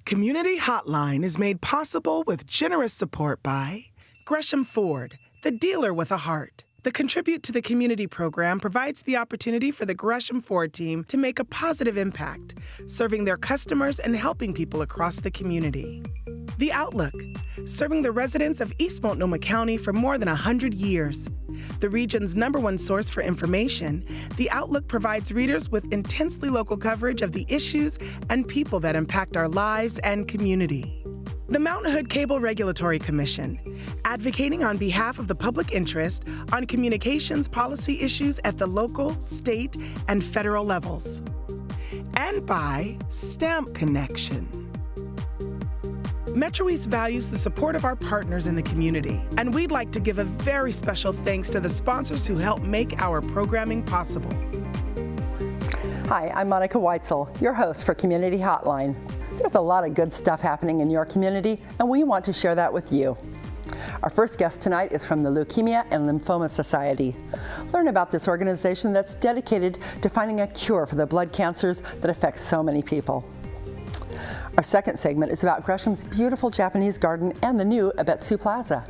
Community Hotline is made possible with generous support by Gresham Ford, the dealer with a heart. The Contribute to the Community program provides the opportunity for the Gresham Ford team to make a positive impact, serving their customers and helping people across the community. The Outlook, serving the residents of East Multnomah County for more than 100 years. The region's #1 source for information, The Outlook provides readers with intensely local coverage of the issues and people that impact our lives and community. The Mountain Hood Cable Regulatory Commission, advocating on behalf of the public interest on communications policy issues at the local, state, and federal levels. And by Stamp Connection. MetroEast values the support of our partners in the community, and we'd like to give a very special thanks to the sponsors who help make our programming possible. Hi, I'm Monica Weitzel, your host for Community Hotline. There's a lot of good stuff happening in your community, and we want to share that with you. Our first guest tonight is from the Leukemia and Lymphoma Society. Learn about this organization that's dedicated to finding a cure for the blood cancers that affect so many people. Our second segment is about Gresham's beautiful Japanese garden and the new Abetsu Plaza.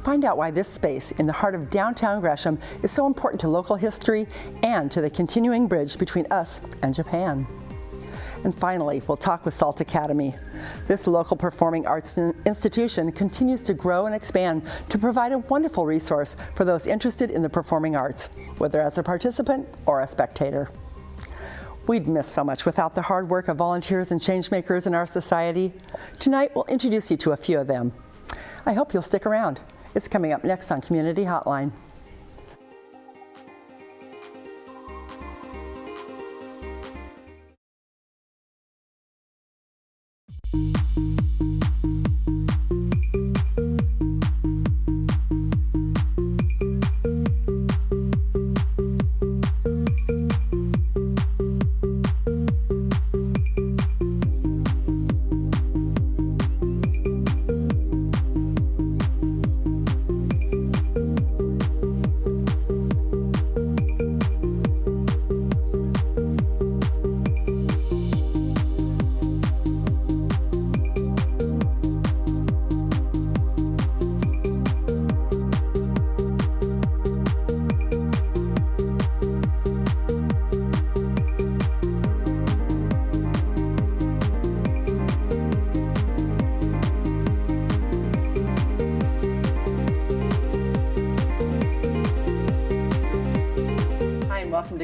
Find out why this space in the heart of downtown Gresham is so important to local history and to the continuing bridge between us and Japan. And finally, we'll talk with SALT Academy. This local performing arts institution continues to grow and expand to provide a wonderful resource for those interested in the performing arts, whether as a participant or a spectator. We'd miss so much without the hard work of volunteers and changemakers in our society. Tonight, we'll introduce you to a few of them. I hope you'll stick around. It's coming up next on Community Hotline.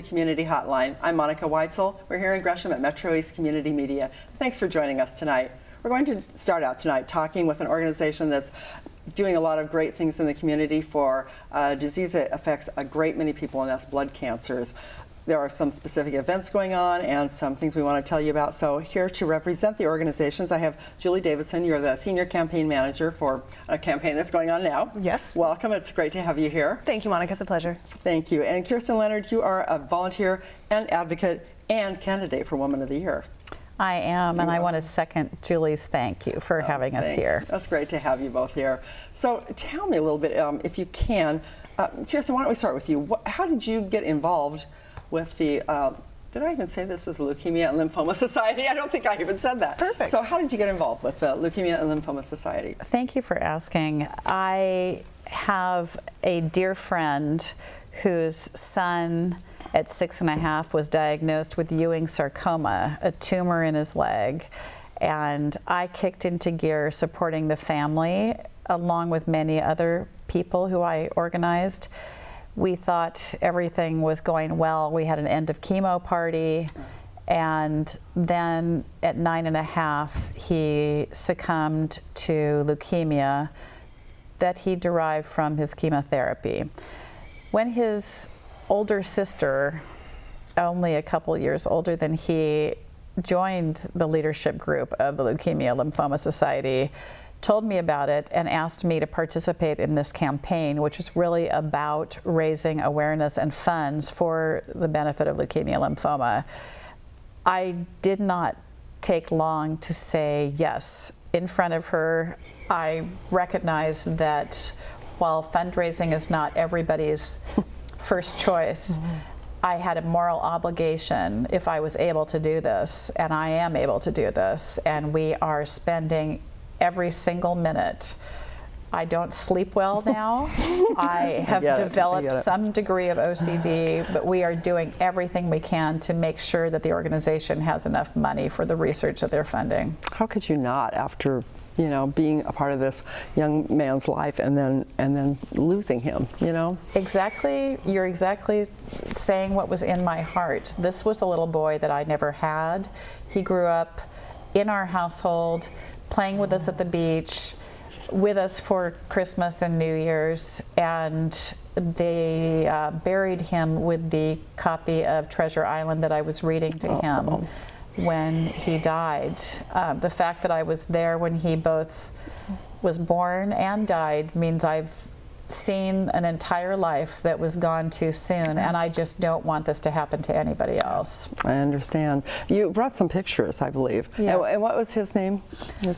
Community Hotline. I'm Monica Weitzel. We're here in Gresham at MetroEast Community Media. Thanks for joining us tonight. We're going to start out tonight talking with an organization that's doing a lot of great things in the community for a disease that affects a great many people, and that's blood cancers. There are some specific events going on and some things we want to tell you about. So here to represent the organizations, I have Julie Davidson. You're the Senior Campaign Manager for a campaign that's going on now. Yes. Welcome. It's great to have you here. Thank you, Monica. It's a pleasure. Thank you. And Kirsten Leonard, you are a volunteer and advocate and candidate for Woman of the Year. I am, and I want to second Julie's thank you for having us here. That's great to have you both here. So tell me a little bit, if you can, Kirsten, why don't we start with you? How did you get involved with the, did I even say this is Leukemia and Lymphoma Society? I don't think I even said that. Perfect. So how did you get involved with the Leukemia and Lymphoma Society? Thank you for asking. I have a dear friend whose son at 6.5 was diagnosed with Ewing sarcoma, a tumor in his leg. And I kicked into gear supporting the family along with many other people who I organized. We thought everything was going well. We had an end of chemo party, and then at 9.5, he succumbed to leukemia that he derived from his chemotherapy. When his older sister, only a couple years older than he, joined the leadership group of the Leukemia Lymphoma Society, told me about it and asked me to participate in this campaign, which is really about raising awareness and funds for the benefit of leukemia lymphoma. I did not take long to say yes. In front of her, I recognize that while fundraising is not everybody's first choice, I had a moral obligation if I was able to do this, and I am able to do this, and we are spending every single minute. I don't sleep well now. I have developed some degree of OCD, but we are doing everything we can to make sure that the organization has enough money for the research that they're funding. How could you not, after being a part of this young man's life and then losing him, Exactly, you're exactly saying what was in my heart. This was the little boy that I never had. He grew up in our household, playing with us at the beach, with us for Christmas and New Year's, and they buried him with the copy of Treasure Island that I was reading to him when he died. The fact that I was there when he both was born and died means I've seen an entire life that was gone too soon, and I just don't want this to happen to anybody else. I understand. You brought some pictures, I believe. Yes. And what was his name?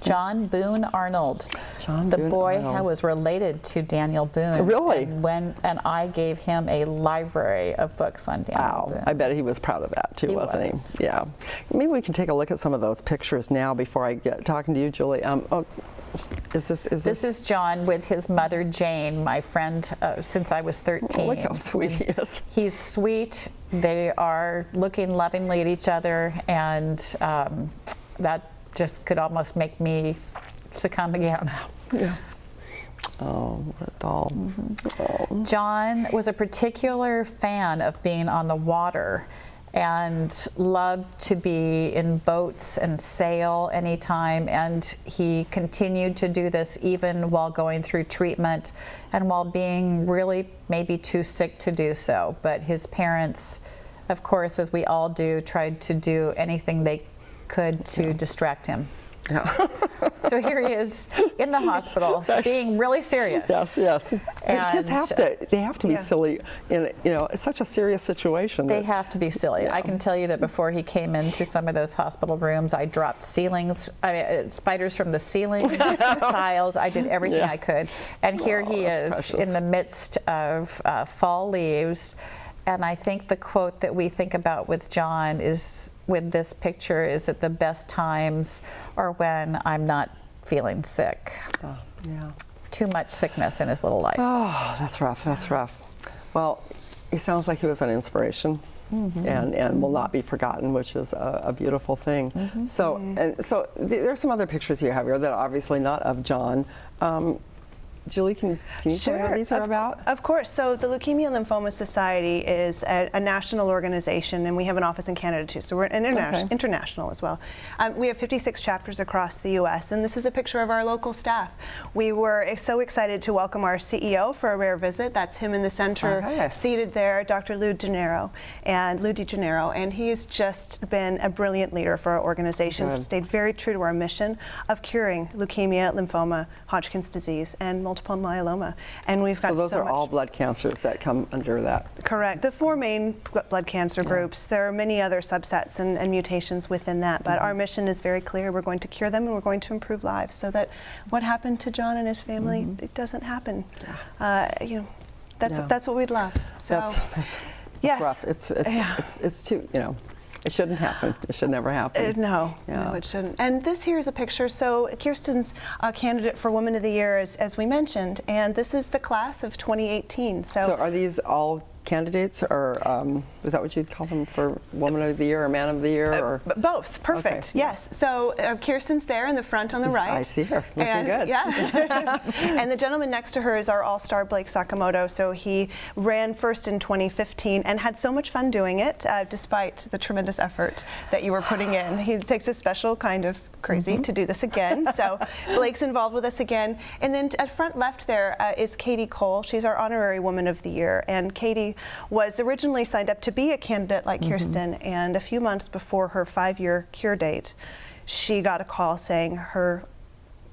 John Boone Arnold. The boy was related to Daniel Boone. Really? And I gave him a library of books on Daniel Boone. I bet he was proud of that too, wasn't he? Yeah. Maybe we can take a look at some of those pictures now before I get talking to you, Julie. This is John with his mother Jane, my friend since I was 13. Oh, look how sweet he is. He's sweet. They are looking lovingly at each other, and that just could almost make me succumb again. Yeah. Oh, what a doll. Mm-hmm. Oh. John was a particular fan of being on the water and loved to be in boats and sail anytime, and he continued to do this even while going through treatment and while being really maybe too sick to do so. But his parents, of course, as we all do, tried to do anything they could to distract him. Yeah. So here he is in the hospital, being really serious. Yes. And kids have to be silly in it's such a serious situation. They have to be silly. Yeah. I can tell you that before he came into some of those hospital rooms, I dropped spiders from the ceiling, tiles. I did everything I could. And here he is precious. In the midst of fall leaves. And I think the quote that we think about with John with this picture is that the best times are when I'm not feeling sick. Oh, yeah. Too much sickness in his little life. Oh, that's rough. Well, it sounds like he was an inspiration. Mm-hmm. and will not be forgotten, which is a beautiful thing. Mm-hmm. So there's some other pictures you have here that are obviously not of John. Julie, can you tell me what these are about? Of course. So the Leukemia and Lymphoma Society is a national organization, and we have an office in Canada too. So we're international as well. We have 56 chapters across the U.S., and this is a picture of our local staff. We were so excited to welcome our CEO for a rare visit. That's him in the center, seated there, Dr. Lou Di Gennaro, and he's just been a brilliant leader for our organization. We've stayed very true to our mission of curing leukemia, lymphoma, Hodgkin's disease, and multiple myeloma, and we've got so those are all blood cancers that come under that. Correct. The four main blood cancer groups. There are many other subsets and mutations within that, but our mission is very clear. We're going to cure them, and we're going to improve lives, so that what happened to John and his family, it doesn't happen. That's what we'd love. So that's rough. It's too It shouldn't happen. It should never happen. No, it shouldn't. And this here is a picture. So Kirsten's a candidate for Woman of the Year, as we mentioned, and this is the class of 2018. So are these all candidates, or is that what you'd call them, for Woman of the Year or Man of the Year? Or both. Perfect. Okay. Yes. So Kirsten's there in the front on the right. I see her. Looking good. Yeah. And the gentleman next to her is our all-star Blake Sakamoto. So he ran first in 2015 and had so much fun doing it, despite the tremendous effort that you were putting in. He takes a special kind of crazy to do this again. So Blake's involved with us again. And then at front left there is Katie Cole. She's our honorary Woman of the Year. And Katie was originally signed up to be a candidate like Kirsten, and a few months before her 5-year cure date, she got a call saying her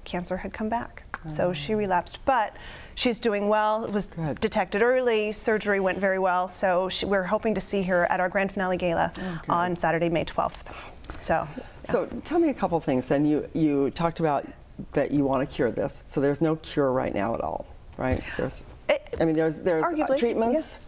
cancer had come back. So she relapsed, but she's doing well. It was detected early. Surgery went very well. So we're hoping to see her at our grand finale gala on Saturday, May 12th. So tell me a couple things then. You talked about that you want to cure this. So there's no cure right now at all, right? There's arguably, treatments.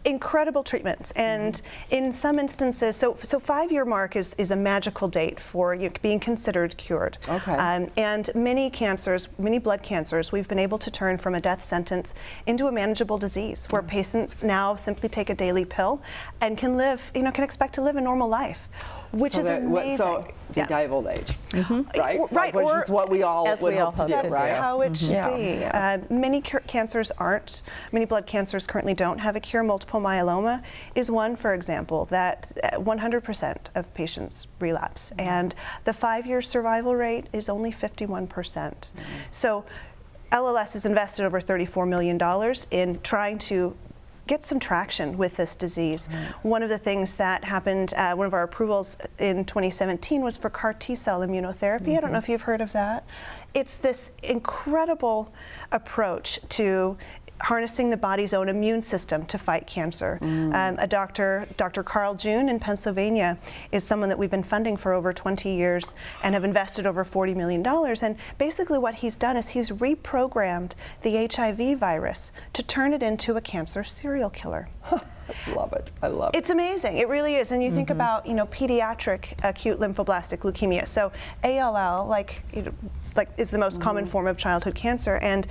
incredible treatments, and in some instances, so 5-year mark is a magical date for being considered cured. Okay. And many cancers, many blood cancers, we've been able to turn from a death sentence into a manageable disease, where patients now simply take a daily pill and can live, can expect to live a normal life, which is amazing. So they die of old age, right? Right, Which is what we all would hope to do, that's right? how it should be. Many cancers aren't. Many blood cancers currently don't have a cure. Multiple myeloma is one, for example, that 100% of patients relapse, and the 5-year survival rate is only 51%. So LLS has invested over $34 million in trying to get some traction with this disease. One of the things that happened, one of our approvals in 2017 was for CAR T-cell immunotherapy. I don't know if you've heard of that. It's this incredible approach to harnessing the body's own immune system to fight cancer. Dr. Carl June in Pennsylvania is someone that we've been funding for over 20 years and have invested over $40 million. And basically what he's done is he's reprogrammed the HIV virus to turn it into a cancer serial killer. I love it. I love it. It's amazing. It really is. And you think about, pediatric acute lymphoblastic leukemia. So ALL, is the most common form of childhood cancer. And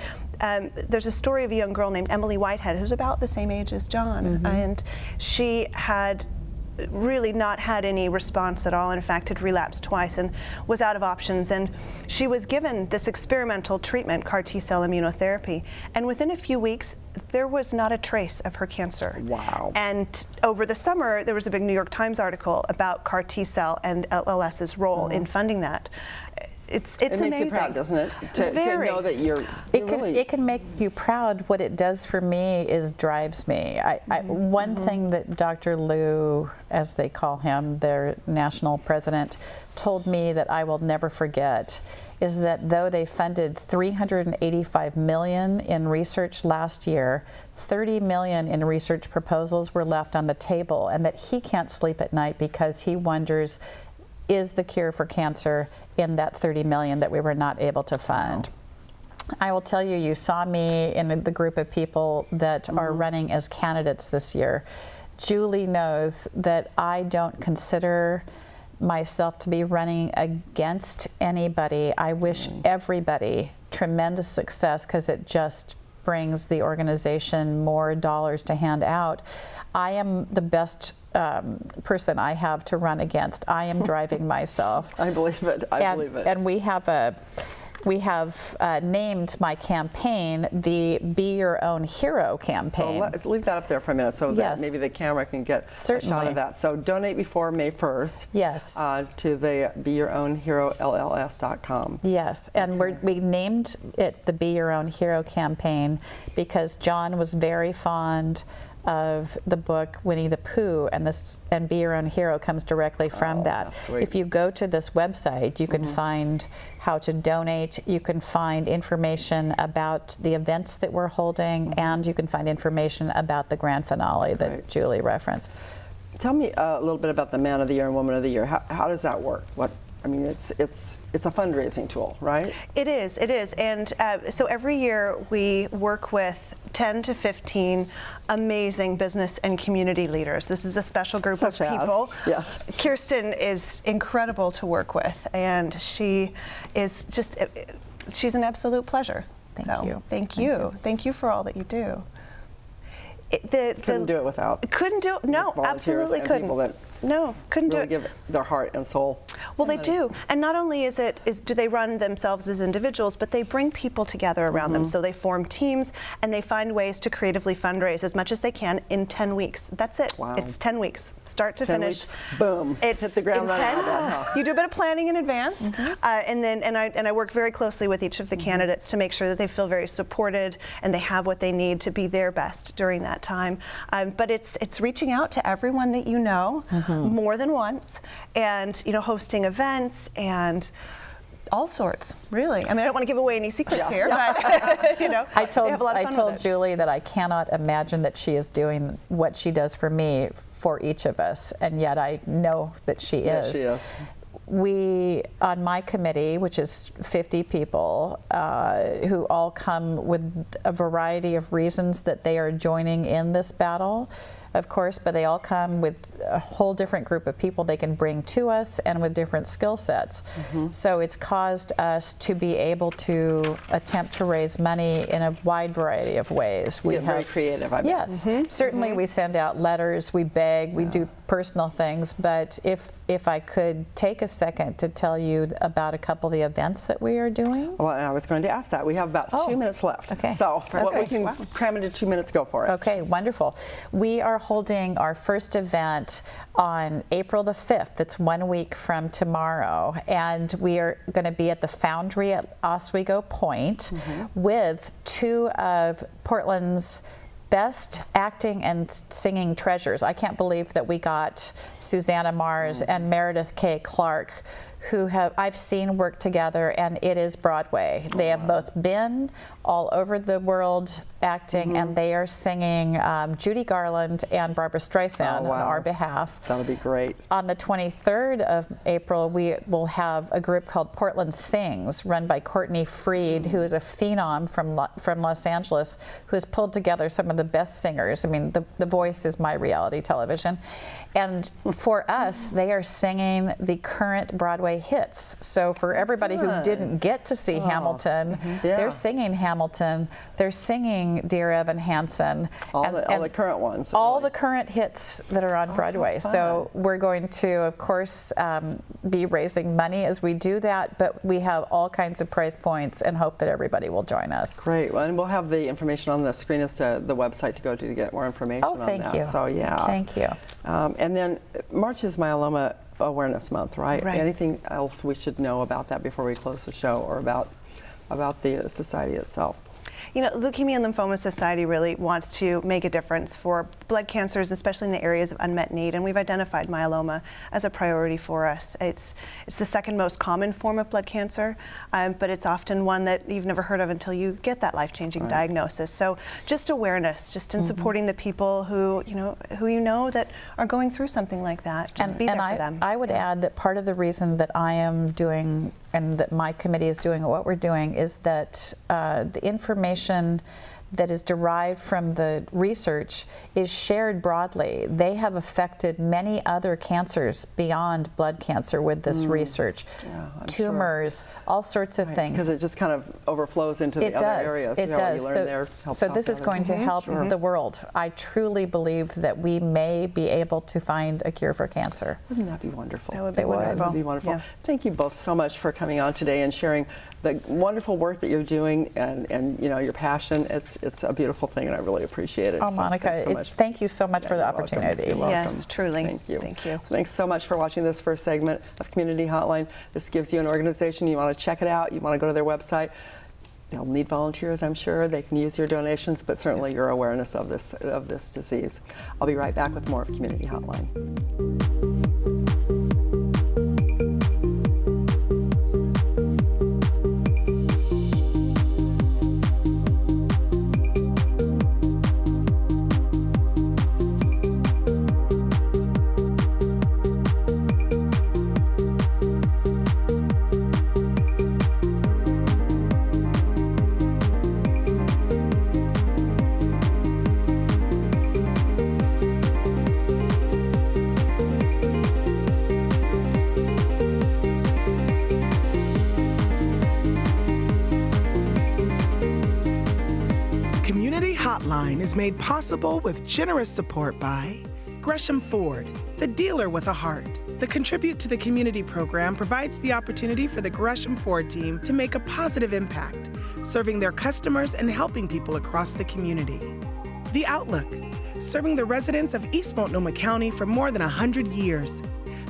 there's a story of a young girl named Emily Whitehead, who's about the same age as John. And she had really not had any response at all. In fact, had relapsed twice and was out of options. And she was given this experimental treatment, CAR T-cell immunotherapy. And within a few weeks, there was not a trace of her cancer. Wow. And over the summer, there was a big New York Times article about CAR T-cell and LLS's role in funding that. It's it amazing. makes you proud, doesn't it? To know that it can make you proud. What it does for me is drives me. One thing that Dr. Liu, as they call him, their national president, told me that I will never forget is that though they funded $385 million in research last year, $30 million in research proposals were left on the table, and that he can't sleep at night because he wonders, is the cure for cancer in that $30 million that we were not able to fund? I will tell you, you saw me in the group of people that are running as candidates this year. Julie knows that I don't consider myself to be running against anybody. I wish everybody tremendous success because it just brings the organization more dollars to hand out. I am the best person I have to run against. I am driving myself. I believe it. I believe it. And we have named my campaign the Be Your Own Hero campaign. So let's leave that up there for a minute so that maybe the camera can get a shot of that. So donate before May 1st. Yes. To the Be Your Own Hero LLS.com. Yes, and we named it the Be Your Own Hero campaign because John was very fond of the book Winnie the Pooh, and Be Your Own Hero comes directly from that. If you go to this website, you can find how to donate, you can find information about the events that we're holding, and you can find information about the grand finale that Julie referenced. Tell me a little bit about the Man of the Year and Woman of the Year. How does that work? I mean, it's a fundraising tool, right? It is, and so every year we work with 10 to 15 amazing business and community leaders. This is a special group of people. Yes. Kirsten is incredible to work with, and she is she's an absolute pleasure. Thank you. Thank you. Thank you for all that you do. Couldn't do it without. Couldn't do it. No, absolutely couldn't. People that no, couldn't really do it. give their heart and soul. Well, they do, and not only do they run themselves as individuals, but they bring people together around them. So they form teams, and they find ways to creatively fundraise as much as they can in 10 weeks. That's it. Wow. It's 10 weeks, start to finish. Weeks, boom. It's hit the ground intense. running. You do a bit of planning in advance, and I work very closely with each of the candidates to make sure that they feel very supported and they have what they need to be their best during that time. But it's reaching out to everyone that you know more than once, and hosting events and all sorts, really. I mean, I don't want to give away any secrets here, but I told have a lot of fun with it. Julie that I cannot imagine that she is doing what she does for me for each of us, and yet I know that she is. Yes, she is. we, on my committee, which is 50 people, who all come with a variety of reasons that they are joining in this battle, of course, but they all come with a whole different group of people they can bring to us and with different skill sets. So it's caused us to be able to attempt to raise money in a wide variety of ways. We get very creative, I bet. Yes, certainly we send out letters, we beg, we do personal things, but if I could take a second to tell you about a couple of the events that we are doing. Well, I was going to ask that. We have about 2 minutes left. Okay. So what we can cram into 2 minutes, go for it. Okay, wonderful. We are holding our first event on April the 5th. It's 1 week from tomorrow. And we are going to be at the Foundry at Oswego Point with two of Portland's best acting and singing treasures. I can't believe that we got Susanna Mars and Meredith K. Clark, who I've seen work together, and it is Broadway. They have both been all over the world acting, and they are singing Judy Garland and Barbra Streisand on our behalf. That'll be great. On the 23rd of April, we will have a group called Portland Sings, run by Courtney Freed, who is a phenom from Los Angeles, who has pulled together some of the best singers. I mean, The Voice is my reality television. And for us, they are singing the current Broadway hits. So for everybody who didn't get to see Hamilton, they're singing Hamilton, they're singing Dear Evan Hansen. All the current ones. All the current hits that are on Broadway. So we're going to, of course, be raising money as we do that, but we have all kinds of price points and hope that everybody will join us. Great. Well, and we'll have the information on the screen as to the website to go to get more information on that. Thank you. So, yeah. Thank you. And then March is Myeloma Awareness Month, right? Anything else we should know about that before we close the show, or about the society itself? You know, Leukemia and Lymphoma Society really wants to make a difference for blood cancers, especially in the areas of unmet need, and we've identified myeloma as a priority for us. It's the second most common form of blood cancer, but it's often one that you've never heard of until you get that life-changing diagnosis. So just awareness, just in supporting the people who you know that are going through something like that. Just be there for them. I would add that part of the reason that I am doing and that my committee is doing what we're doing is that the information that is derived from the research is shared broadly. They have affected many other cancers beyond blood cancer with this research. Tumors, all sorts of things. Because it just kind of overflows into the other areas. It does. What you learn there helps so this is going to help the world. I truly believe that we may be able to find a cure for cancer. Wouldn't that be wonderful? That would be wonderful. That would be wonderful. Yeah. Thank you both so much for coming on today and sharing the wonderful work that you're doing and your passion. It's a beautiful thing, and I really appreciate it. Oh, Monica, thank you so much for the opportunity. You're welcome. Yes, truly. Thank you. Thank you. Thanks so much for watching this first segment of Community Hotline. This gives you an organization. You want to check it out. You want to go to their website. They'll need volunteers, I'm sure. They can use your donations, but certainly your awareness of this disease. I'll be right back with more of Community Hotline. Hotline is made possible with generous support by Gresham Ford, the dealer with a heart. The Contribute to the Community program provides the opportunity for the Gresham Ford team to make a positive impact, serving their customers and helping people across the community. The Outlook, serving the residents of East Multnomah County for more than 100 years.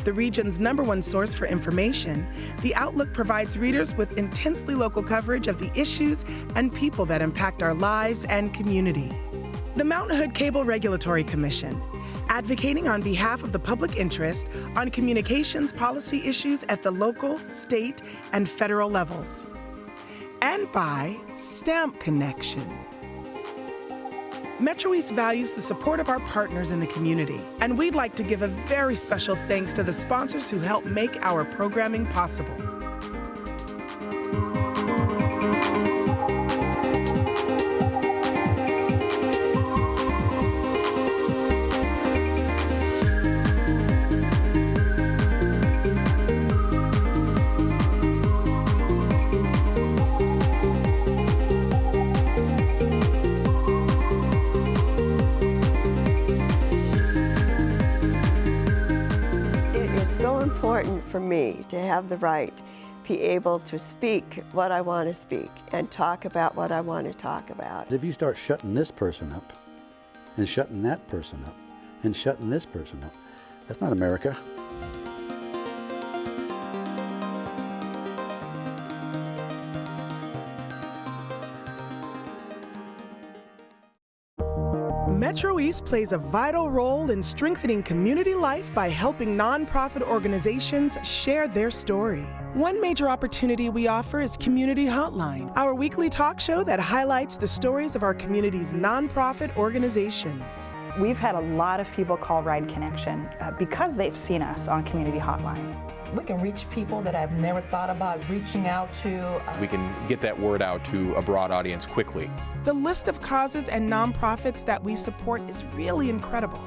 The region's #1 source for information, The Outlook provides readers with intensely local coverage of the issues and people that impact our lives and community. The Mount Hood Cable Regulatory Commission, advocating on behalf of the public interest on communications policy issues at the local, state, and federal levels. And by Stamp Connection. MetroEast values the support of our partners in the community, and we'd like to give a very special thanks to the sponsors who help make our programming possible. For me to have the right, be able to speak what I want to speak and talk about what I want to talk about. If you start shutting this person up and shutting that person up and shutting this person up, that's not America. MetroEast plays a vital role in strengthening community life by helping nonprofit organizations share their story. One major opportunity we offer is Community Hotline, our weekly talk show that highlights the stories of our community's nonprofit organizations. We've had a lot of people call Ride Connection because they've seen us on Community Hotline. We can reach people that I've never thought about reaching out to. We can get that word out to a broad audience quickly. The list of causes and nonprofits that we support is really incredible.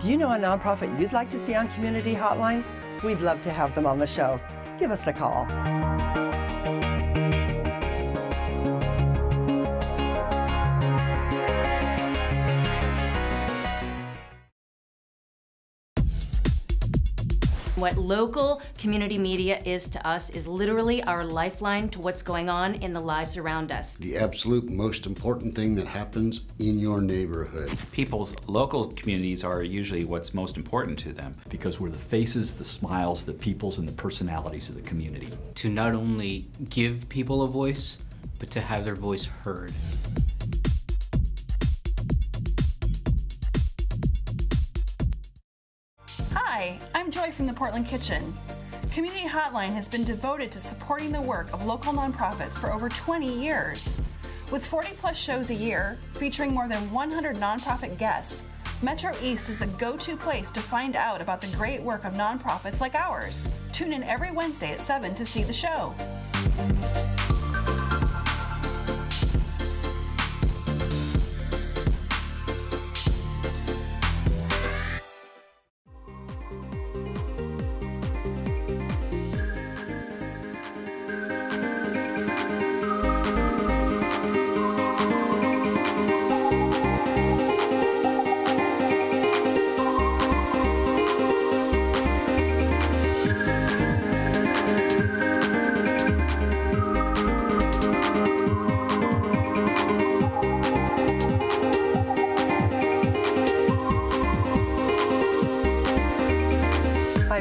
Do you know a nonprofit you'd like to see on Community Hotline? We'd love to have them on the show. Give us a call. What local community media is to us is literally our lifeline to what's going on in the lives around us. The absolute most important thing that happens in your neighborhood. People's local communities are usually what's most important to them. Because we're the faces, the smiles, the peoples, and the personalities of the community. To not only give people a voice, but to have their voice heard. Hi, I'm Joy from the Portland Kitchen. Community Hotline has been devoted to supporting the work of local nonprofits for over 20 years. With 40+ shows a year, featuring more than 100 nonprofit guests, MetroEast is the go-to place to find out about the great work of nonprofits like ours. Tune in every Wednesday at 7 to see the show.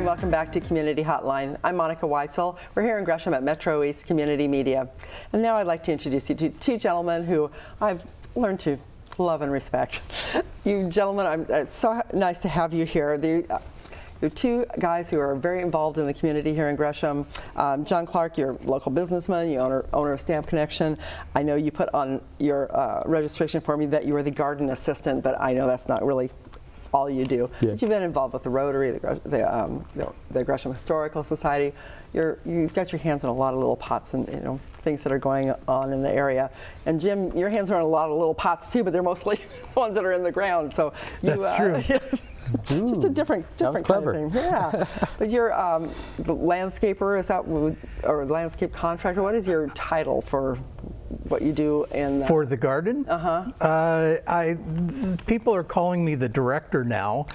Welcome back to Community Hotline. I'm Monica Weitzel. We're here in Gresham at MetroEast Community Media. And now I'd like to introduce you to two gentlemen who I've learned to love and respect. You gentlemen, it's so nice to have you here. You're two guys who are very involved in the community here in Gresham. John Clark, you're a local businessman, you're owner of Stamp Connection. I know you put on your registration for me that you were the garden assistant, but I know that's not really all you do. Yeah. But you've been involved with the Rotary, the Gresham Historical Society. You've got your hands on a lot of little pots and things that are going on in the area. And Jim, your hands are on a lot of little pots too, but they're mostly ones that are in the ground. So that's true. Just a different kind of thing. Yeah. But you're the landscaper, is that, or landscape contractor? What is your title for what you do in for the garden? People are calling me the director now.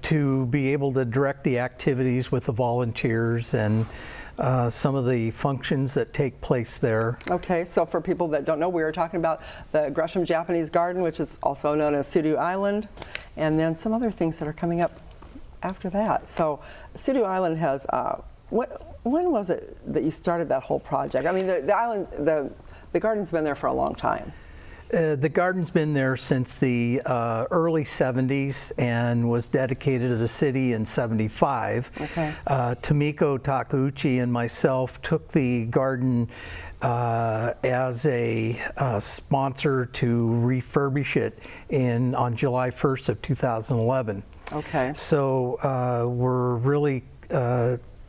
To be able to direct the activities with the volunteers and some of the functions that take place there. Okay, so for people that don't know, we were talking about the Gresham Japanese Garden, which is also known as Sudu Island, and then some other things that are coming up after that. So Sudu Island has, when was it that you started that whole project? I mean, the island, the garden's been there for a long time. The garden's been there since the early 70s and was dedicated to the city in 75. Okay. Tomiko Takeuchi and myself took the garden as a sponsor to refurbish it on July 1st of 2011. Okay. So we're really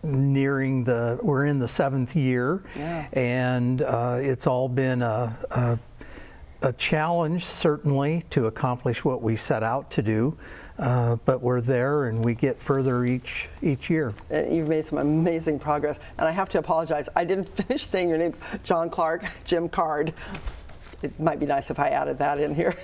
we're in the 7th year, yeah. and it's all been a challenge, certainly, to accomplish what we set out to do, but we're there and we get further each year. And you've made some amazing progress, and I have to apologize, I didn't finish saying your names. John Clark, Jim Card. It might be nice if I added that in here.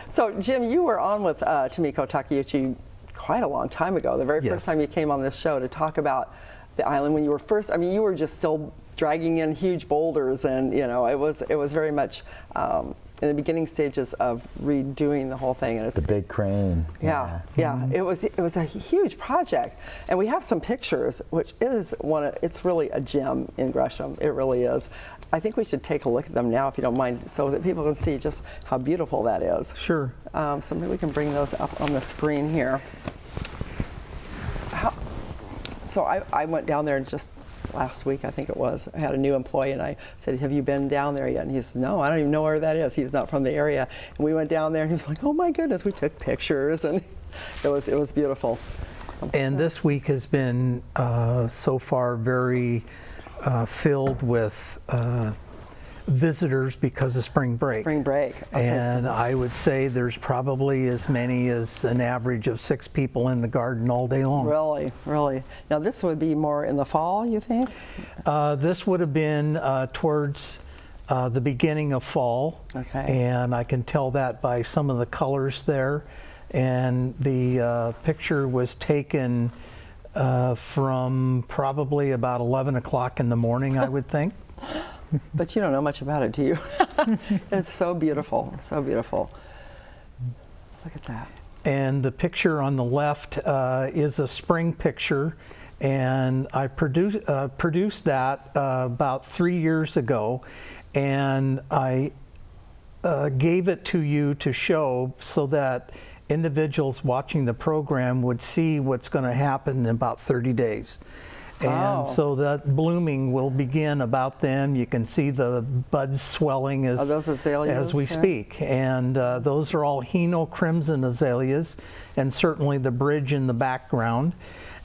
So Jim, you were on with Tomiko Takeuchi quite a long time ago, the very first time you came on this show to talk about the island when you were first, I mean, you were just still dragging in huge boulders, and you know, it was very much in the beginning stages of redoing the whole thing, and it's the big crane. Yeah. It was a huge project, and we have some pictures, which is it's really a gem in Gresham. It really is. I think we should take a look at them now, if you don't mind, so that people can see just how beautiful that is. Sure. So maybe we can bring those up on the screen here. So I went down there just last week, I think it was. I had a new employee, and I said, "Have you been down there yet?" And he said, "No, I don't even know where that is." He's not from the area. And we went down there, and he was like, "Oh my goodness!" We took pictures, and it was beautiful. And this week has been so far very filled with visitors because of spring break. Spring break. Okay, and I would say there's probably as many as an average of 6 people in the garden all day long. Really, really. Now this would be more in the fall, you think? This would have been towards the beginning of fall. Okay. And I can tell that by some of the colors there. And the picture was taken from probably about 11 o'clock in the morning, I would think. But you don't know much about it, do you? It's so beautiful, so beautiful. Look at that. And the picture on the left is a spring picture, and I produced that about 3 years ago, and I gave it to you to show so that individuals watching the program would see what's going to happen in about 30 days. And so that blooming will begin about then. You can see the buds swelling as we speak. And those are all Hino crimson azaleas, and certainly the bridge in the background.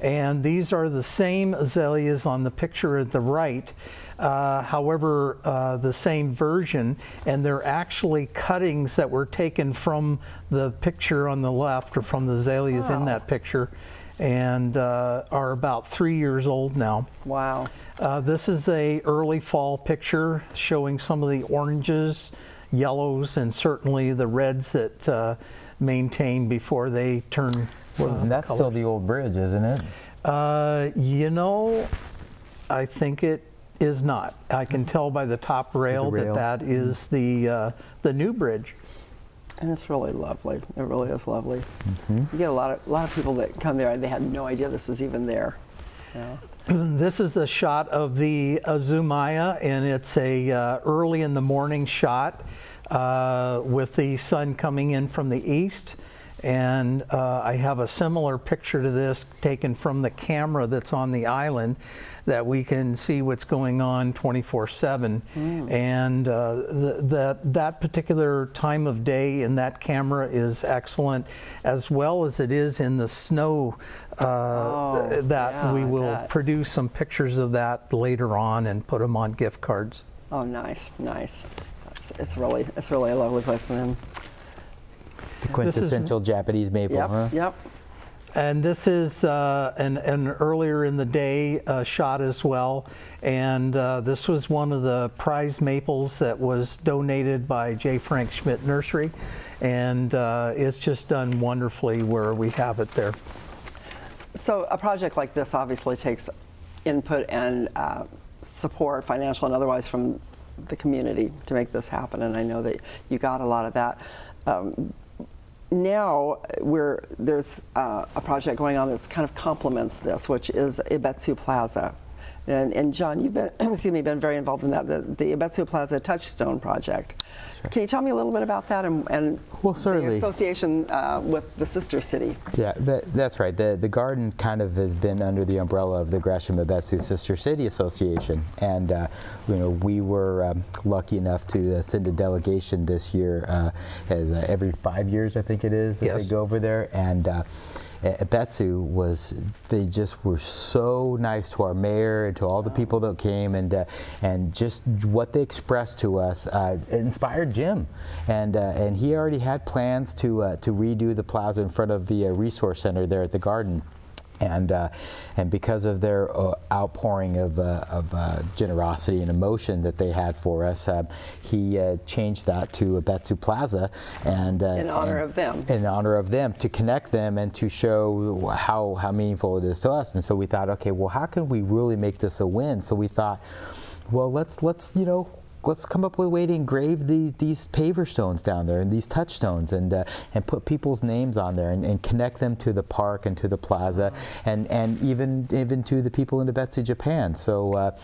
And these are the same azaleas on the picture at the right, however, the same version, and they're actually cuttings that were taken from the picture on the left, or from the azaleas in that picture, and are about 3 years old now. Wow. This is a early fall picture showing some of the oranges, yellows, and certainly the reds that maintain before they turn and that's color. Still the old bridge, isn't it? You know, I think it is not. I can tell by the top rail, that is the new bridge. And it's really lovely. It really is lovely. Mm-hmm. You get a lot of people that come there and they had no idea this is even there. Yeah. This is a shot of the Azumaya, and it's a early in the morning shot with the sun coming in from the east. And I have a similar picture to this taken from the camera that's on the island, that we can see what's going on 24/7. And that particular time of day in that camera is excellent, as well as it is in the snow. We will produce some pictures of that later on and put them on gift cards. Oh, nice, nice. It's really a lovely place. And the quintessential Japanese maple, huh? Yep. And this is an earlier in the day shot as well. And this was one of the prize maples that was donated by J. Frank Schmidt Nursery. And it's just done wonderfully where we have it there. So a project like this obviously takes input and support, financial and otherwise, from the community to make this happen. And I know that you got a lot of that. Now there's a project going on that kind of complements this, which is Ibetsu Plaza. And John, you've been, been very involved in that, the Abetsu Plaza Touchstone project. Right. Can you tell me a little bit about that and well, certainly. the association with the sister city? Yeah, that's right. The garden kind of has been under the umbrella of the Gresham Abetsu Sister City Association, and we were lucky enough to send a delegation this year, as every 5 years I think it is that they go over there, and Abetsu they just were so nice to our mayor and to all the people that came, and just what they expressed to us inspired Jim, and he already had plans to redo the plaza in front of the resource center there at the garden. And because of their outpouring of generosity and emotion that they had for us, he changed that to Abetsu Plaza, and in honor of them. In honor of them, to connect them and to show how meaningful it is to us. And so we thought, okay, well, how can we really make this a win? So we thought, well, let's come up with a way to engrave these paver stones down there and these touchstones, and put people's names on there, and connect them to the park and to the plaza, and even to the people in Abetsu, Japan. So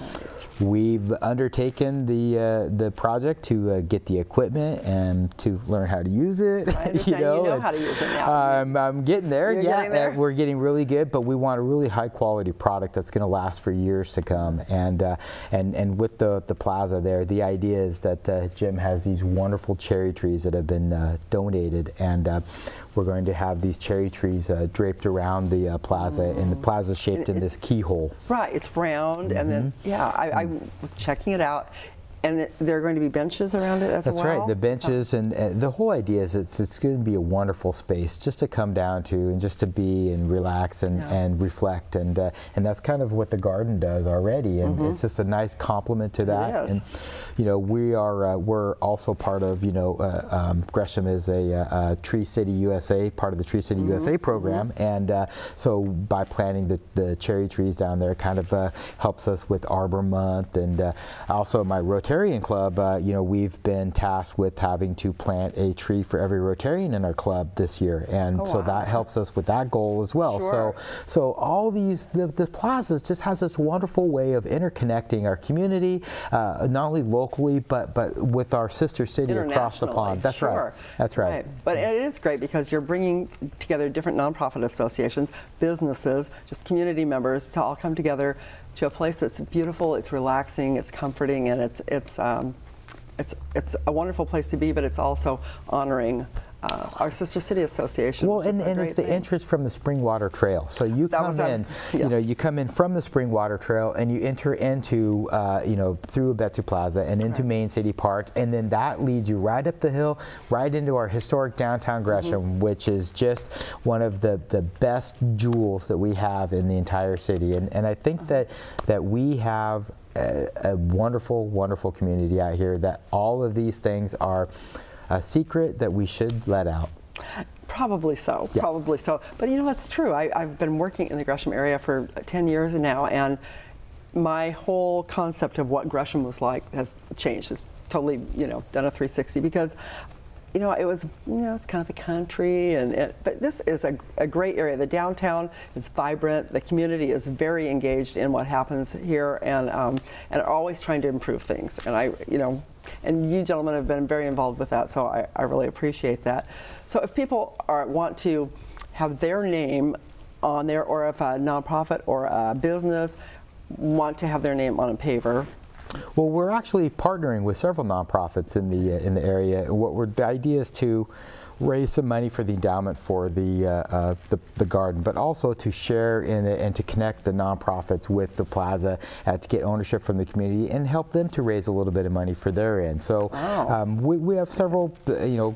we've undertaken the project to get the equipment and to learn how to use it. I understand you know how to use it now. I'm getting there. You're yeah, getting there? We're getting really good, but we want a really high quality product that's going to last for years to come. And with the plaza there, the idea is that Jim has these wonderful cherry trees that have been donated, and we're going to have these cherry trees draped around the plaza, and the plaza shaped in this keyhole. Right, it's round, and then I was checking it out. And there are going to be benches around it as well? That's right, the benches, and the whole idea is it's going to be a wonderful space just to come down to, and just to be and relax and reflect, and that's kind of what the garden does already, and it's just a nice complement to that. It is. And we're also part of Gresham is a Tree City USA, part of the Tree City USA program, and so by planting the cherry trees down there kind of helps us with Arbor Month, and also my Rotarian Club, we've been tasked with having to plant a tree for every Rotarian in our club this year, and so that helps us with that goal as well. Sure. So all these, the plazas just has this wonderful way of interconnecting our community, not only locally, but with our sister city across the pond. That's right. That's right. But it is great because you're bringing together different nonprofit associations, businesses, just community members to all come together to a place that's beautiful, it's relaxing, it's comforting, and it's a wonderful place to be, but it's also honoring our Sister City Association. Well, and it's the entrance from the Springwater Trail. So you you come in from the Springwater Trail, and you enter into, through Abetsu Plaza and into Main City Park, and then that leads you right up the hill, right into our historic downtown Gresham, which is just one of the best jewels that we have in the entire city. And I think that we have a wonderful, wonderful community out here, that all of these things are a secret that we should let out. Probably so, probably so. But it's true. I've been working in the Gresham area for 10 years now, and my whole concept of what Gresham was like has changed. It's totally, done a 360, because it was, it's kind of the country, but this is a great area. The downtown is vibrant. The community is very engaged in what happens here, and always trying to improve things. And and you gentlemen have been very involved with that, so I really appreciate that. So if people want to have their name on there, or if a nonprofit or a business want to have their name on a paver, well, we're actually partnering with several nonprofits in the area. The idea is to raise some money for the endowment for the garden, but also to share in it and to connect the nonprofits with the plaza, to get ownership from the community and help them to raise a little bit of money for their end. So we have several.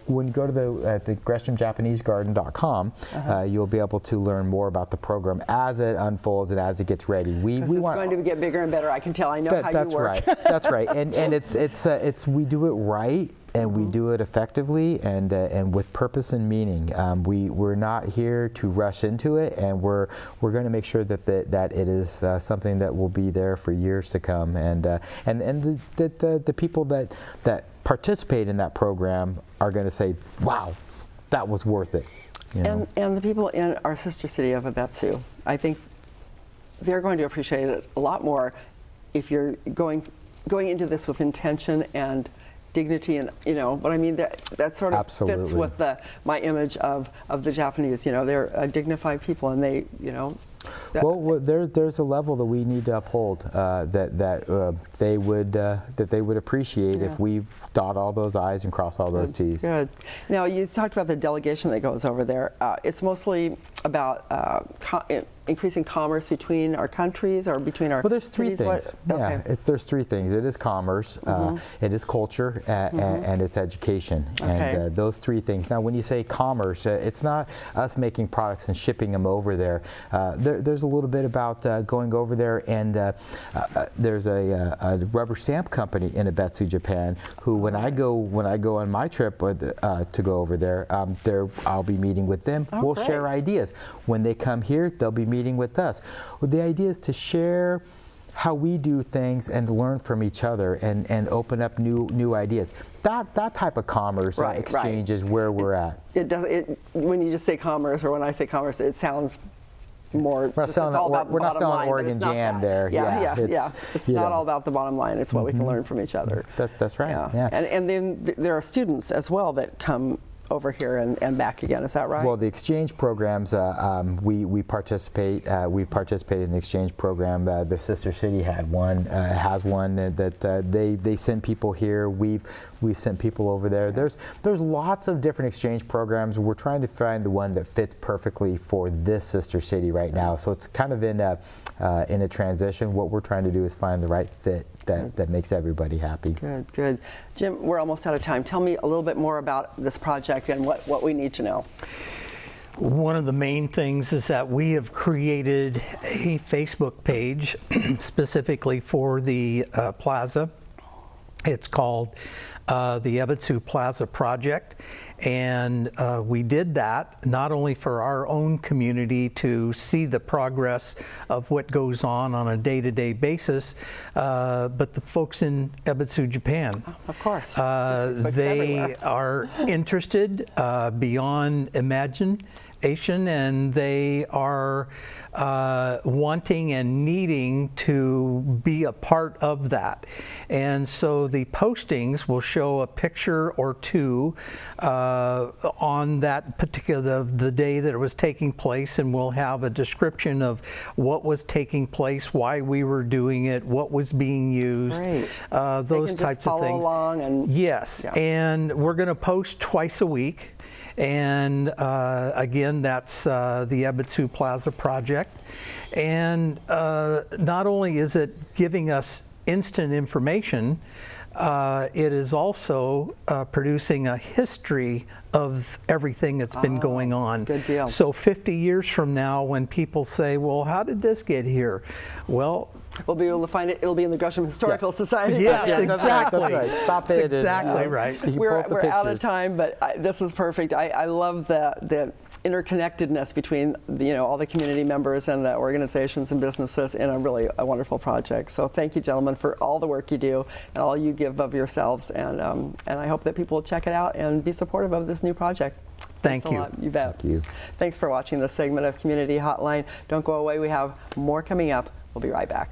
When you go to the GreshamJapaneseGarden.com, you'll be able to learn more about the program as it unfolds and as it gets ready. It's going to get bigger and better. I can tell. I know how you work. That's right. And it's we do it right. And we do it effectively and with purpose and meaning. We're not here to rush into it, and we're going to make sure that it is something that will be there for years to come. And the people that participate in that program are going to say, "Wow, that was worth it." And the people in our sister city of Abetsu, I think they're going to appreciate it a lot more if you're going into this with intention and dignity, and you know what I mean, that sort of Absolutely. fits with my image of the Japanese. You know, they're dignified people, and they, you know. Well, there's a level that we need to uphold that they would appreciate if we dot all those I's and cross all those T's. Good. Now, you talked about the delegation that goes over there. It's mostly about increasing commerce between our countries or between our there's three cities? things. Yeah, there's three things. It is commerce, it is culture, and it's education. And those three things. Now, when you say commerce, it's not us making products and shipping them over there. There's a little bit about going over there, and there's a rubber stamp company in Ebetsu, Japan, who when I go on my trip to go over there, I'll be meeting with them. We'll share ideas. When they come here, they'll be meeting with us. Well, the idea is to share how we do things and learn from each other and open up new ideas. That type of commerce exchange is where we're at. When you just say commerce, or when I say commerce, it sounds more. We're not selling Oregon Jam there. It's not all about the bottom line. It's what we can learn from each other. That's right. Yeah. And then there are students as well that come over here and back again. Is that right? Well, the exchange programs, we participate. We participated in the exchange program. The sister city has one that they send people here. We've sent people over there. There's lots of different exchange programs. We're trying to find the one that fits perfectly for this sister city right now. So it's kind of in a transition. What we're trying to do is find the right fit that makes everybody happy. Good. Jim, we're almost out of time. Tell me a little bit more about this project and what we need to know. One of the main things is that we have created a Facebook page specifically for the plaza. It's called the Ebetsu Plaza Project, and we did that not only for our own community to see the progress of what goes on a day-to-day basis, but the folks in Ebetsu, Japan. Of course. They are interested beyond imagination, and they are wanting and needing to be a part of that. And so the postings will show a picture or two on that particular, the day that it was taking place, and we'll have a description of what was taking place, why we were doing it, what was being used, those types of things. Along and yes, and we're going to post twice a week. And again, that's the Ebetsu Plaza Project. And not only is it giving us instant information, it is also producing a history of everything that's been going on. Good deal. So 50 years from now, when people say, well, how did this get here? Well, we'll be able to find it. It'll be in the Gresham Historical Society. Yes, exactly. That's right. Stop it. Exactly right. We're out of time, but this is perfect. I love the interconnectedness between all the community members and the organizations and businesses in a wonderful project. So thank you, gentlemen, for all the work you do and all you give of yourselves. And I hope that people will check it out and be supportive of this new project. Thank you. You bet. Thank you. Thanks for watching this segment of Community Hotline. Don't go away. We have more coming up. We'll be right back.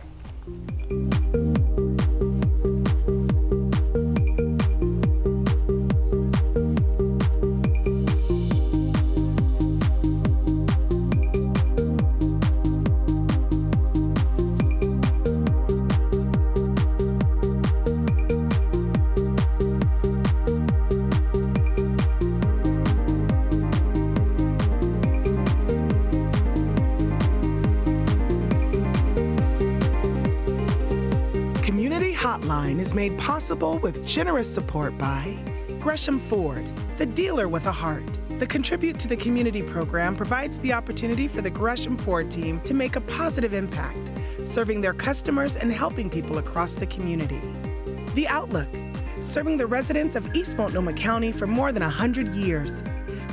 Hotline is made possible with generous support by Gresham Ford, the dealer with a heart. The Contribute to the Community program provides the opportunity for the Gresham Ford team to make a positive impact, serving their customers and helping people across the community. The Outlook, serving the residents of East Multnomah County for more than 100 years.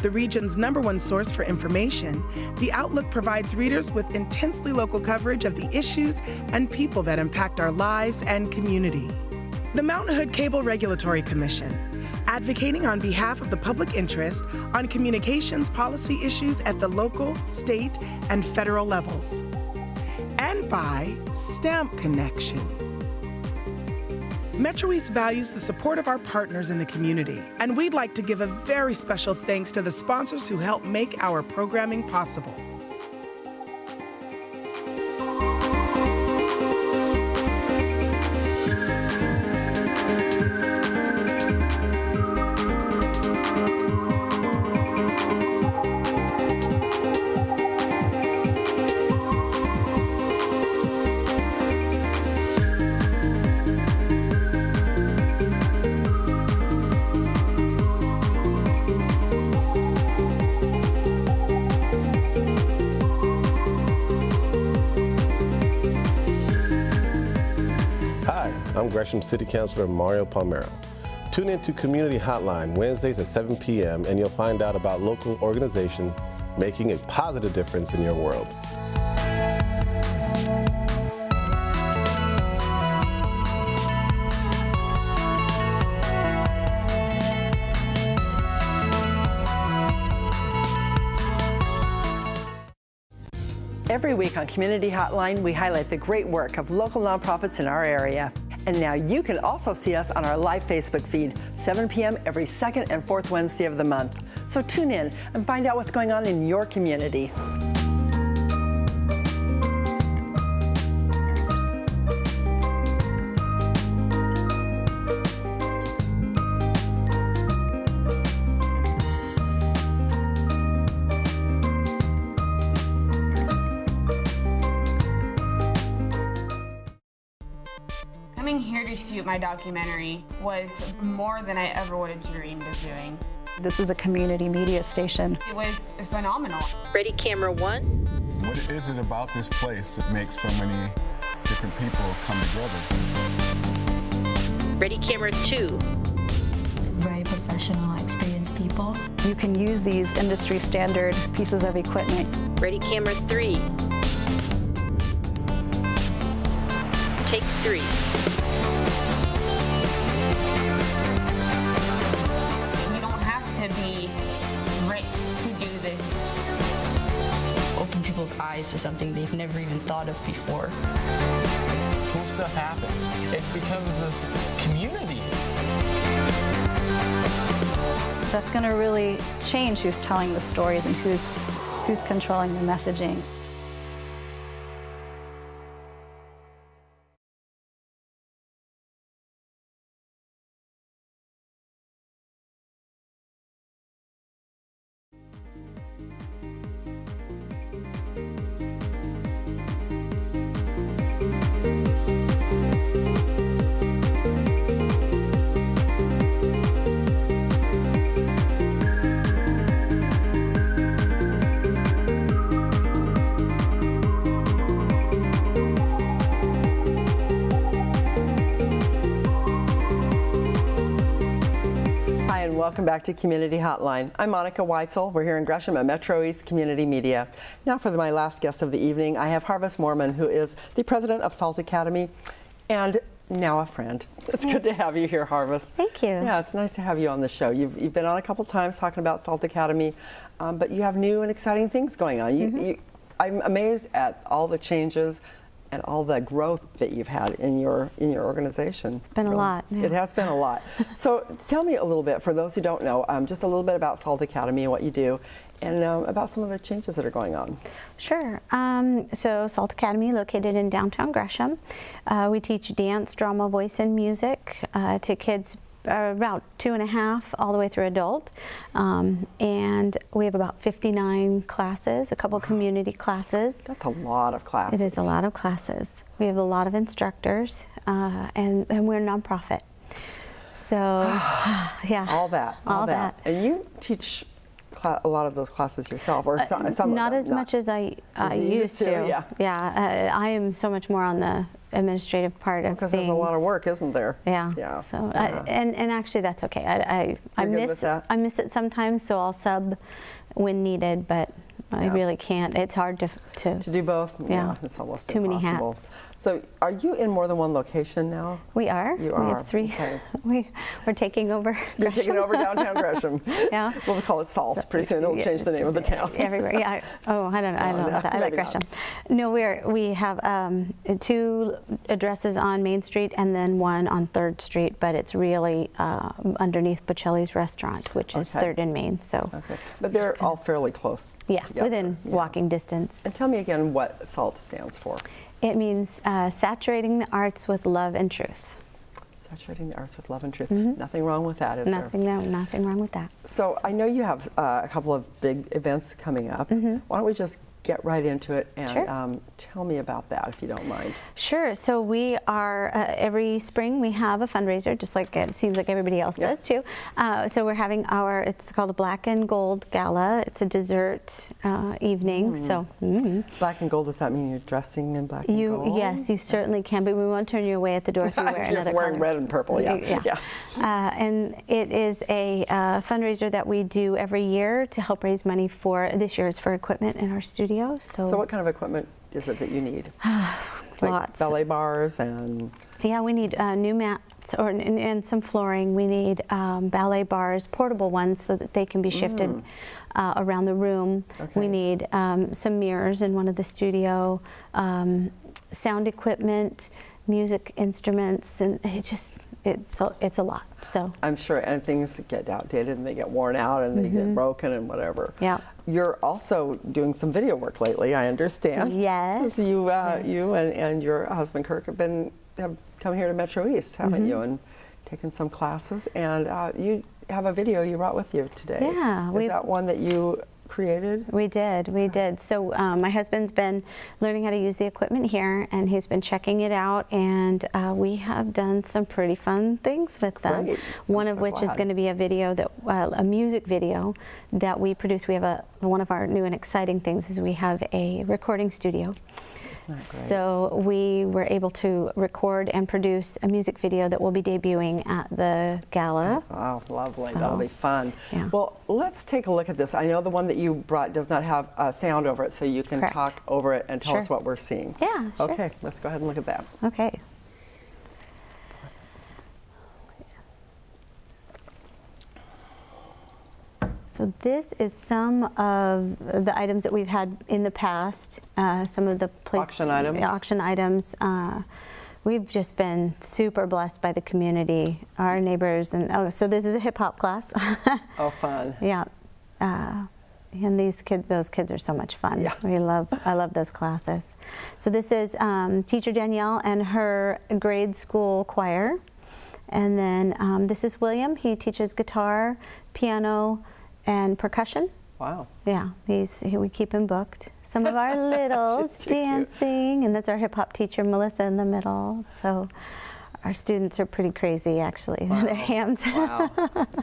The region's #1 source for information, The Outlook provides readers with intensely local coverage of the issues and people that impact our lives and community. The Mountain Hood Cable Regulatory Commission, advocating on behalf of the public interest on communications policy issues at the local, state, and federal levels. And by Stamp Connection, MetroEast values the support of our partners in the community, and we'd like to give a very special thanks to the sponsors who help make our programming possible. I'm Gresham City Councilor Mario Palmero. Tune into Community Hotline Wednesdays at 7 p.m. and you'll find out about local organizations making a positive difference in your world. Every week on Community Hotline, we highlight the great work of local nonprofits in our area. And now you can also see us on our live Facebook feed, 7 p.m. every second and fourth Wednesday of the month. So tune in and find out what's going on in your community. Coming here to shoot my documentary was more than I ever would have dreamed of doing. This is a community media station. It was phenomenal. Ready, camera one. What is it about this place that makes so many different people come together? Ready, camera two. Very professional, experienced people. You can use these industry standard pieces of equipment. Ready, camera three. Take three. You don't have to be rich to do this. Open people's eyes to something they've never even thought of before. Cool stuff happens. It becomes this community. That's going to really change who's telling the stories and who's controlling the messaging. Welcome back to Community Hotline. I'm Monica Weitzel. We're here in Gresham at MetroEast Community Media. Now for my last guest of the evening, I have Harvest Moorman, who is the president of SALT Academy and now a friend. It's good to have you here, Harvest. Thank you. Yeah, it's nice to have you on the show. You've been on a couple times talking about SALT Academy, but you have new and exciting things going on. I'm amazed at all the changes and all the growth that you've had in your organization. It's been a lot. Yeah. It has been a lot. So tell me a little bit, for those who don't know, just a little bit about SALT Academy and what you do, and about some of the changes that are going on. Sure. So SALT Academy, located in downtown Gresham. We teach dance, drama, voice, and music to kids about 2.5 all the way through adult, and we have about 59 classes, a couple community classes. That's a lot of classes. It is a lot of classes. We have a lot of instructors, and we're a nonprofit. So yeah, all that. And you teach a lot of those classes yourself, or some not of them, as much as I used to. Yeah. I am so much more on the administrative part of things. Because there's a lot of work, isn't there? Yeah. Yeah. So and actually that's okay. I miss it sometimes, so I'll sub when needed. But I really can't. It's hard to do both. Yeah, it's almost too impossible. many hats. So, are you in more than one location now? We are. You We are. have 3. Okay. We're taking over. You're Gresham. taking over downtown Gresham. Yeah. We'll call it Salt. Pretty soon it'll change the name of the town. Everywhere. Yeah. Oh, I don't know. I don't know about that. I like Gresham. No, we have 2 addresses on Main Street and then one on 3rd Street, but it's really underneath Bocelli's restaurant, which is 3rd and Main. So. Okay. But they're all fairly close. Yeah, together. within walking distance. And tell me again what SALT stands for. It means saturating the arts with love and truth. Saturating the arts with love and truth. Nothing wrong with that, is there? Nothing wrong with that. So I know you have a couple of big events coming up. Why don't we just get right into it and tell me about that, if you don't mind. Sure. So we are, every spring we have a fundraiser, just like it seems like everybody else does too. So we're having it's called a Black and Gold Gala. It's a dessert evening. So Black and gold, does that mean you're dressing in black and gold? Yes, you certainly can, but we won't turn you away at the door if you wear another wearing color. red and purple, yeah. And it is a fundraiser that we do every year to help raise money for, this year it's for equipment in our studio. So what kind of equipment is it that you need? Lots. Like ballet bars and... Yeah, we need new mats and some flooring. We need ballet bars, portable ones, so that they can be shifted around the room. We need some mirrors in one of the studio, sound equipment, music instruments, and it's a lot. So I'm sure, and things get outdated and they get worn out and they get broken and whatever. Yeah. You're also doing some video work lately, I understand. Yes. You and your husband Kirk have come here to MetroEast, haven't you, and taken some classes. And you have a video you brought with you today. Yeah. Is that one that you created? We did. So my husband's been learning how to use the equipment here, and he's been checking it out, and we have done some pretty fun things with them. Great. One of which is going to be a video a music video that we produce. We have one of our new and exciting things is we have a recording studio. So we were able to record and produce a music video that will be debuting at the gala. Oh, lovely. That'll be fun. Yeah. Well, let's take a look at this. I know the one that you brought does not have sound over it, so you can talk over it and tell us what we're seeing. Yeah, sure. Okay, let's go ahead and look at that. Okay. So this is some of the items that we've had in the past, some of the auction items. We've just been super blessed by the community, our neighbors, and so this is a hip hop class. Oh, fun! Yeah, and those kids are so much fun. Yeah. I love those classes. So this is teacher Danielle and her grade school choir, and then this is William. He teaches guitar, piano, and percussion. Wow. Yeah, we keep him booked. Some of our littles dancing, and that's our hip hop teacher Melissa in the middle. So our students are pretty crazy, actually. Wow. Their hands. Wow.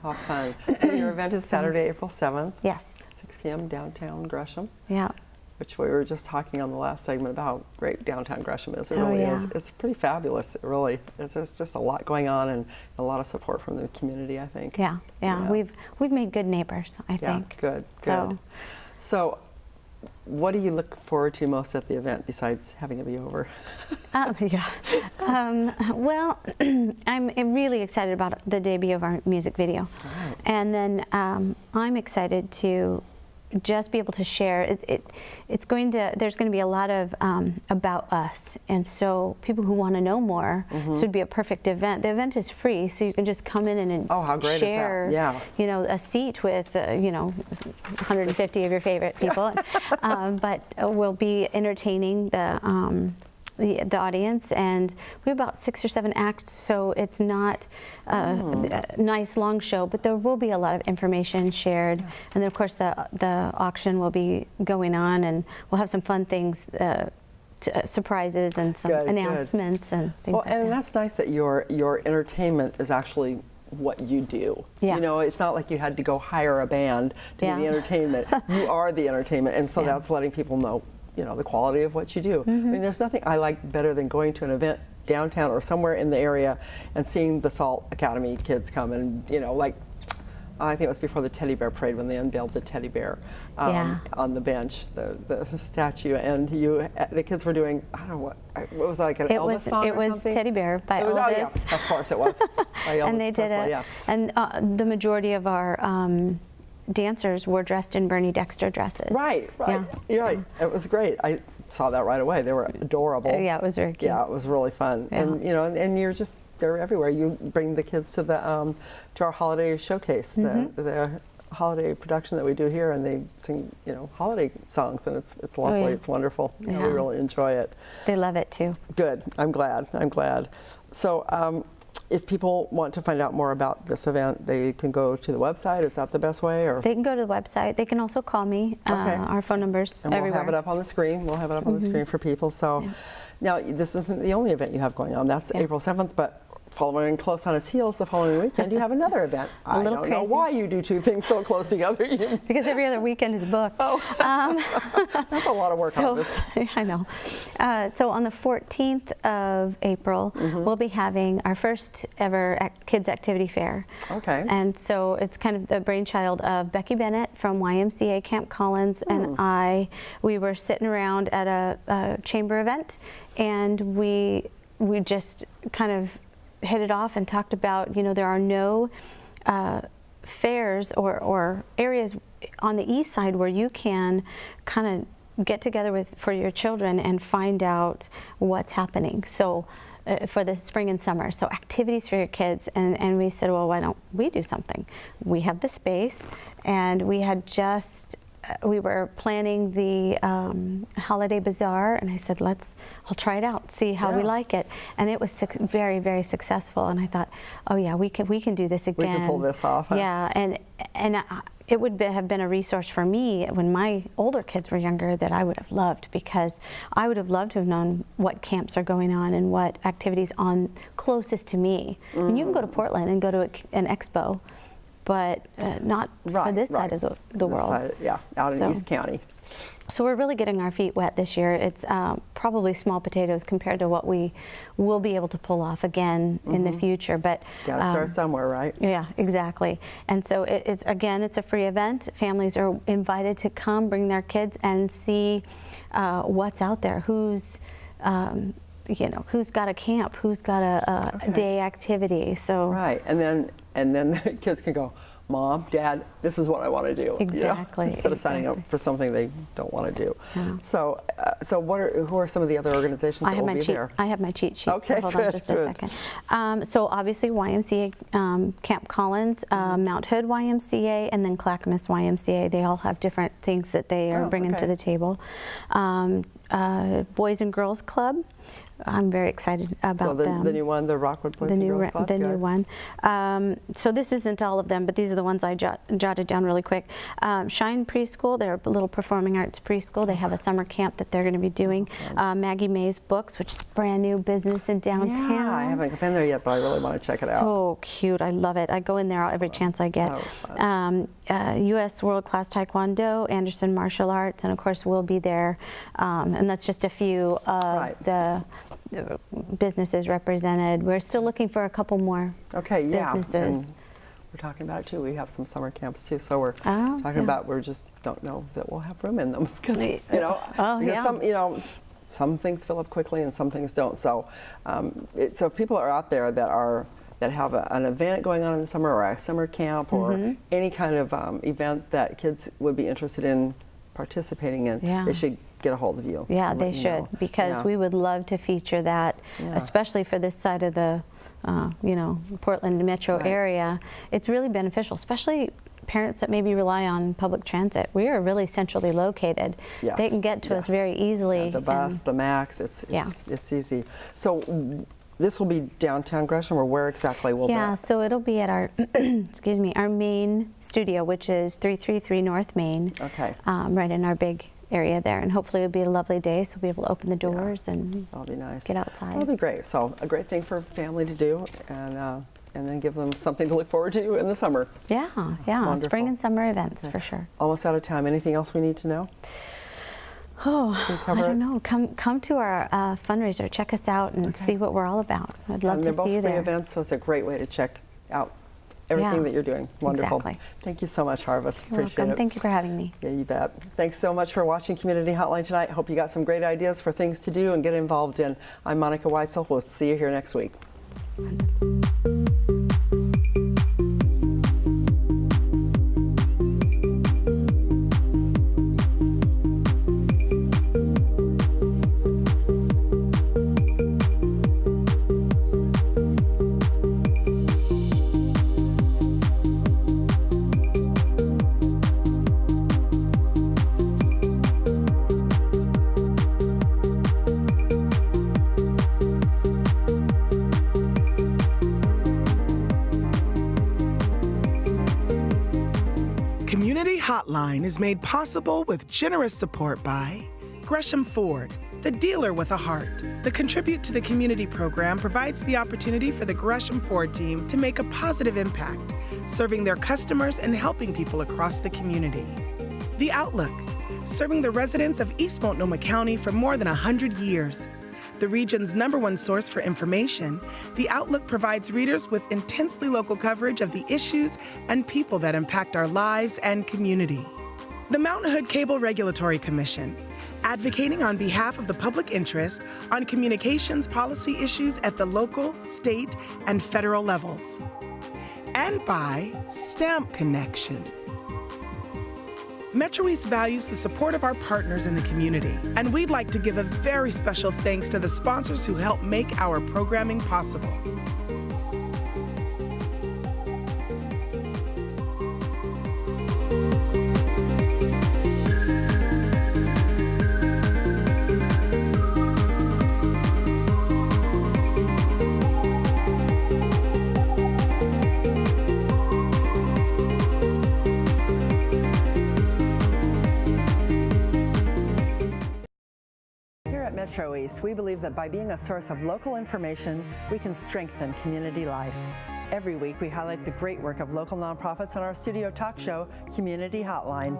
How fun. So your event is Saturday, April 7th. Yes. 6 p.m. downtown Gresham. Yeah. Which we were just talking on the last segment about how great downtown Gresham is. It really is. It's pretty fabulous. It really is. There's just a lot going on and a lot of support from the community, I think. Yeah. We've made good neighbors, I think. Good. So what do you look forward to most at the event besides having it be over? Well, I'm really excited about the debut of our music video. Right. And then I'm excited to just be able to share. There's going to be a lot of about us, and so people who want to know more, this would be a perfect event. The event is free, so you can just come in and how great share, is that? Yeah. A seat with 150 of your favorite people. But we'll be entertaining the audience, and we have about 6 or 7 acts, so it's not a nice long show, but there will be a lot of information shared, and then of course the auction will be going on, and we'll have some fun things, surprises and some announcements and things like that. And that's nice that your entertainment is actually what you do. Yeah. It's not like you had to go hire a band to do the entertainment. You are the entertainment, and so that's letting people know the quality of what you do. I mean, there's nothing I like better than going to an event downtown or somewhere in the area and seeing the SALT Academy kids come and, I think it was before the teddy bear parade when they unveiled the teddy bear on the bench, the statue, and the kids were doing, I don't know what was it, like an Elvis song or something? It was Teddy Bear by Elvis. Oh yeah, of course it was. By Elvis And they did Presley, it. And the majority of our dancers were dressed in Bernie Dexter dresses. Right. Yeah. You're right. It was great. I saw that right away. They were adorable. Yeah, it was very cute. Yeah, it was really fun. Yeah. And and you're just, they're everywhere. You bring the kids to the to our holiday showcase, the holiday production that we do here, and they sing holiday songs, and it's lovely. Oh, yeah. It's wonderful. We Yeah. really enjoy it. They love it too. Good. I'm glad. So if people want to find out more about this event, they can go to the website. Is that the best way? Or They can go to the website. They can also call me. Our phone number's and everywhere. we'll have it up on the screen. We'll have it up on the screen for people. So now this isn't the only event you have going on. That's April 7th, but following close on his heels the following weekend, you have another event. I don't know why you do two things so close together. Because every other weekend is booked. Oh, that's a lot of work on this. I know. So on the 14th of April, we'll be having our first ever kids activity fair. Okay. And so it's kind of the brainchild of Becky Bennett from YMCA Camp Collins and I. We were sitting around at a chamber event, and we just kind of hit it off and talked about, there are no fairs or areas on the east side where you can kind of get together for your children and find out what's happening. So for the spring and summer, so activities for your kids, and we said, well, why don't we do something? We have the space, and we had we were planning the holiday bazaar, and I said, I'll try it out, see how we like it. And it was very, very successful. And I thought, oh yeah, we can do this again. We can pull this off. Huh? Yeah, and it would have been a resource for me when my older kids were younger that I would have loved, because I would have loved to have known what camps are going on and what activities on closest to me. And you can go to Portland and go to an expo, but not for this side of the world. Side, out in East County. So we're really getting our feet wet this year. It's probably small potatoes compared to what we will be able to pull off again in the future. But gotta start somewhere, right? Yeah, exactly. And so it's a free event. Families are invited to come, bring their kids, and see what's out there. Who's got a camp? Who's got a day activity? So right, and then the kids can go, Mom, Dad, this is what I want to do. Exactly. Instead of signing up for something they don't want to do. Yeah. So who are some of the other organizations that will be there? I have my cheat sheet. Okay, so hold on just a second. So obviously YMCA Camp Collins, Mount Hood YMCA, and then Clackamas YMCA. They all have different things that they are bringing to the table. Boys and Girls Club. I'm very excited about them. The new one, the Rockwood Boys and Girls Club? The new one. So this isn't all of them, but these are the ones I jotted down really quick. Shine Preschool, they're a little performing arts preschool. They have a summer camp that they're going to be doing. Maggie May's Books, which is a brand new business in downtown. Yeah, I haven't been there yet, but I really want to check it out. So cute. I love it. I go in there every chance I get. U.S. World Class Taekwondo, Anderson Martial Arts, and of course we'll be there. And that's just a few of the businesses represented. We're still looking for a couple more businesses. And we're talking about it too. We have some summer camps too, so we're talking about, we just don't know that we'll have room in them because some things fill up quickly and some things don't. So so if people are out there that have an event going on in the summer, or a summer camp, or any kind of event that kids would be interested in participating in, they should get a hold of you. Yeah, they should, because we would love to feature that, especially for this side of the Portland metro area. It's really beneficial, especially parents that maybe rely on public transit. We are really centrally located. Yes. They can get to us very easily. The bus, the MAX, it's easy. So this will be downtown Gresham, or where exactly will that? So it'll be at our, excuse me, our main studio, which is 333 North Main. Okay. Right in our big area there, and hopefully it'll be a lovely day, so we'll be able to open the doors and that'll be nice. Get outside. So that'll be great. So a great thing for family to do, and then give them something to look forward to in the summer. Yeah, Wonderful. Spring and summer events for sure. Almost out of time. Anything else we need to know? Oh, I don't know. Come to our fundraiser. Check us out and see what we're all about. I'd love to see you there. They're both free events, so it's a great way to check out everything Yeah, that you're doing. Wonderful. exactly. Thank you so much, Harvest. You're Appreciate welcome. it. Thank you for having me. Yeah, you bet. Thanks so much for watching Community Hotline tonight. Hope you got some great ideas for things to do and get involved in. I'm Monica Weitzel. We'll see you here next week. Community Hotline is made possible with generous support by Gresham Ford, the dealer with a heart. The Contribute to the Community program provides the opportunity for the Gresham Ford team to make a positive impact, serving their customers and helping people across the community. The Outlook, serving the residents of East Multnomah County for more than 100 years. The region's #1 source for information, The Outlook provides readers with intensely local coverage of the issues and people that impact our lives and community. The Mountain Hood Cable Regulatory Commission, advocating on behalf of the public interest on communications policy issues at the local, state, and federal levels. And by Stamp Connection. MetroEast values the support of our partners in the community, and we'd like to give a very special thanks to the sponsors who help make our programming possible. MetroEast, we believe that by being a source of local information, we can strengthen community life. Every week, we highlight the great work of local nonprofits on our studio talk show, Community Hotline.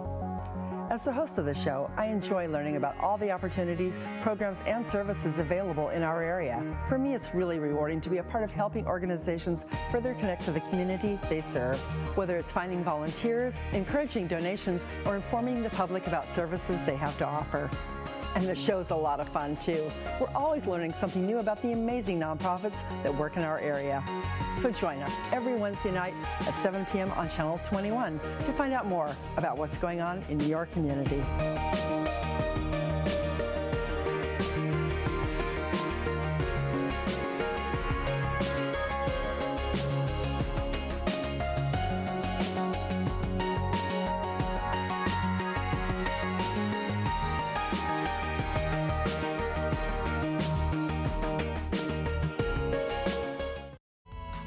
As the host of the show, I enjoy learning about all the opportunities, programs, and services available in our area. For me, it's really rewarding to be a part of helping organizations further connect to the community they serve. Whether it's finding volunteers, encouraging donations, or informing the public about services they have to offer. And the show's a lot of fun, too. We're always learning something new about the amazing nonprofits that work in our area. So join us every Wednesday night at 7 p.m. on Channel 21 to find out more about what's going on in your community.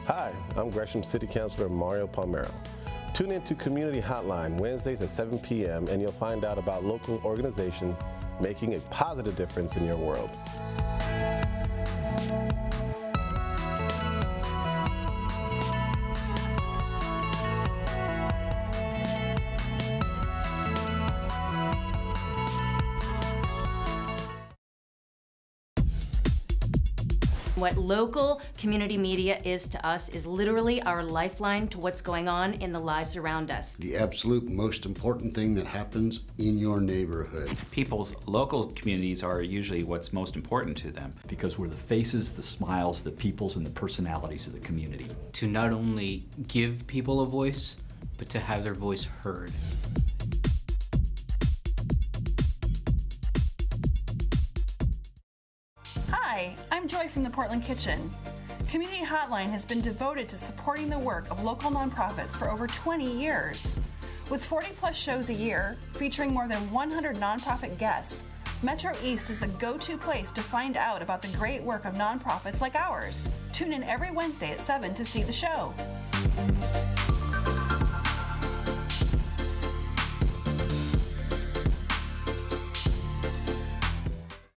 Hi, I'm Gresham City Councilor Mario Palmero. Tune in to Community Hotline Wednesdays at 7 p.m. and you'll find out about local organizations making a positive difference in your world. What local community media is to us is literally our lifeline to what's going on in the lives around us. The absolute most important thing that happens in your neighborhood. People's local communities are usually what's most important to them. Because we're the faces, the smiles, the peoples, and the personalities of the community. To not only give people a voice, but to have their voice heard. Hi, I'm Joy from the Portland Kitchen. Community Hotline has been devoted to supporting the work of local nonprofits for over 20 years. With 40+ shows a year, featuring more than 100 nonprofit guests, MetroEast is the go-to place to find out about the great work of nonprofits like ours. Tune in every Wednesday at 7 to see the show.